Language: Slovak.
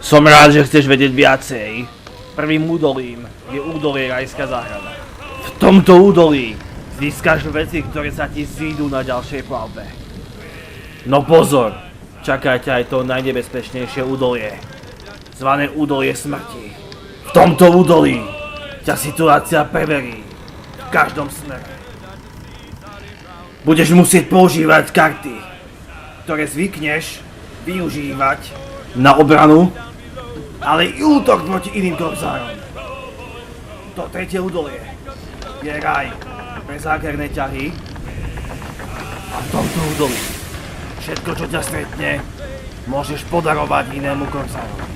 Som rád, že chceš vedieť viacej. Prvým údolím je údolie Rajská záhrada. V tomto údolí získaš veci, ktoré sa ti zídu na ďalšej plavbe. No pozor, čakajte aj to najnebezpečnejšie údolie, zvané údolie smrti. V tomto údolí ťa situácia preverí v každom smere. Budeš musieť používať karty, ktoré zvykneš využívať na obranu, ale i útok proti iným korzárom. To tretie údolie je raj pre zákerné ťahy a v tomto údolí všetko, čo ťa stretne, môžeš podarovať inému korzárovi.